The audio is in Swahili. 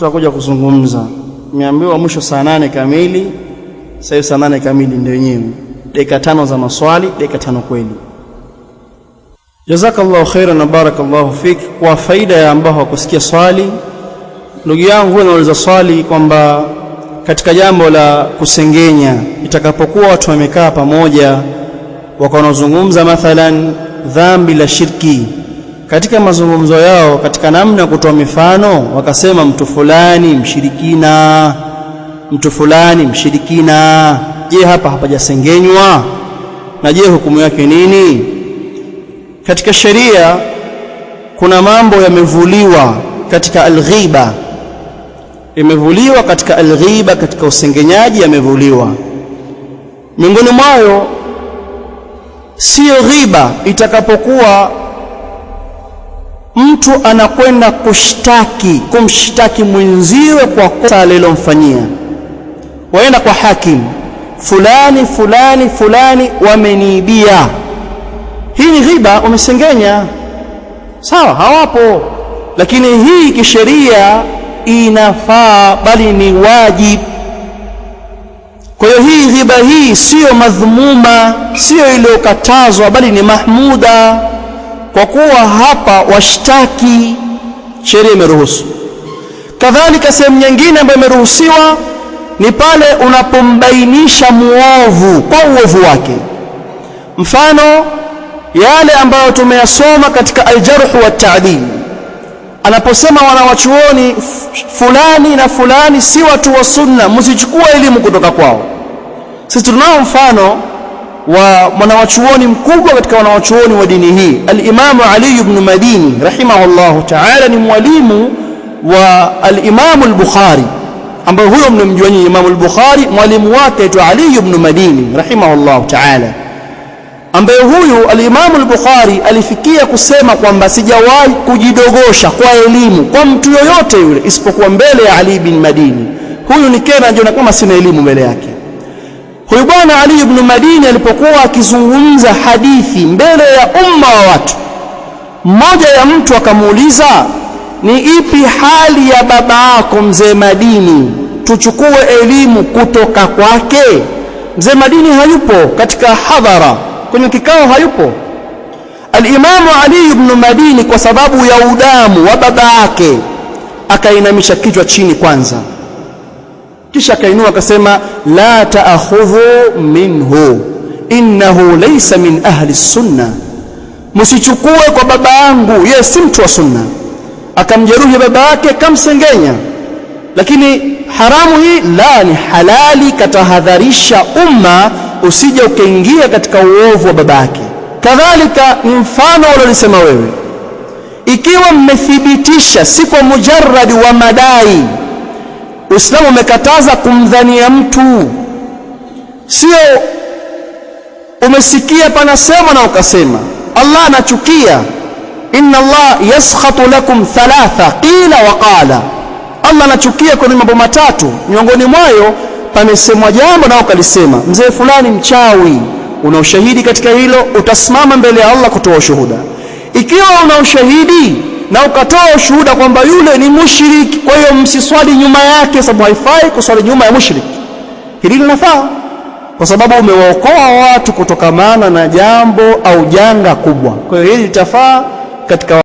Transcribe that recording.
tutakuja kuzungumza. Nimeambiwa mwisho saa 8 kamili. Sasa hivi saa 8 kamili ndio yenyewe. Dakika 5 za maswali, dakika 5 kweli. Jazakallahu khairan na barakallahu fik. Kwa faida ya ambao hawakusikia swali, ndugu yangu huwa anauliza swali kwamba katika jambo la kusengenya, itakapokuwa watu wamekaa pamoja wakanazungumza mathalan dhambi la shirki, katika mazungumzo yao, katika namna ya kutoa mifano, wakasema mtu fulani mshirikina, mtu fulani mshirikina. Je, hapa hapajasengenywa? Na je, hukumu yake nini? Katika sheria kuna mambo yamevuliwa katika alghiba, yamevuliwa katika alghiba, katika usengenyaji yamevuliwa. Miongoni mwayo sio ghiba itakapokuwa mtu anakwenda kumshtaki mwenziwe kwa kosa alilomfanyia. Waenda kwa hakimu, fulani fulani fulani wameniibia. Hii ni ghiba, umesengenya. Sawa, hawapo, lakini hii kisheria inafaa, bali ni wajib. Kwa hiyo hii ghiba hii sio madhmuma, sio iliyokatazwa, bali ni mahmuda, kwa kuwa hapa washtaki, sheria imeruhusu. Kadhalika sehemu nyingine ambayo imeruhusiwa ni pale unapombainisha muovu kwa uovu wake. Mfano yale ambayo tumeyasoma katika aljarh wa ta'dil, anaposema wanawachuoni fulani na fulani si watu wa sunna, msichukue elimu kutoka kwao. Sisi tunao mfano wa mwanawachuoni mkubwa katika wanawachuoni wa dini hii, al-Imam Ali ibn Madini rahimahullahu ta'ala, ni mwalimu wa al-Imam al-Bukhari, ambaye huyo mnamjua nyinyi. Imam al-Bukhari mwalimu wake aitwa Ali ibn Madini rahimahullahu ta'ala, ambaye huyu al-Imam al-Bukhari alifikia kusema kwamba sijawahi kujidogosha kwa elimu kwa mtu yoyote yule isipokuwa mbele ya Ali ibn Madini. Huyu nikena anajiona kama sina elimu mbele yake. Huyu bwana Ali ibn Madini alipokuwa akizungumza hadithi mbele ya umma wa watu, mmoja ya mtu akamuuliza, ni ipi hali ya baba yako mzee Madini, tuchukue elimu kutoka kwake? Mzee Madini hayupo katika hadhara, kwenye kikao hayupo. Al-Imamu Ali ibn Madini kwa sababu ya udamu wa baba yake akainamisha kichwa chini kwanza, kisha akainua akasema, la ta'khudhu minhu innahu laysa min ahli sunna, msichukue kwa baba yangu, yeye si mtu wa sunna. Akamjeruhi baba yake, akamsengenya. Lakini haramu hii la, ni halali, katahadharisha umma usije ukaingia katika uovu wa baba yake. Kadhalika ni mfano uliosema wewe, ikiwa mmethibitisha si kwa mujarradi wa madai. Uislamu umekataza kumdhania mtu, sio umesikia panasema na ukasema. Allah anachukia, inna Allah yaskhatu lakum thalatha qila wa qala. Allah anachukia kwa mambo matatu, miongoni mwayo pamesemwa jambo na ukalisema. Mzee fulani mchawi, una ushahidi katika hilo, utasimama mbele ya Allah kutoa ushuhuda. Ikiwa una ushahidi na ukatoa ushuhuda kwamba yule ni mushriki, kwa hiyo msiswali nyuma yake, sababu haifai kuswali nyuma ya mushriki. Hili linafaa kwa sababu umewaokoa watu kutokamana na jambo au janga kubwa. Kwa hiyo hili litafaa katika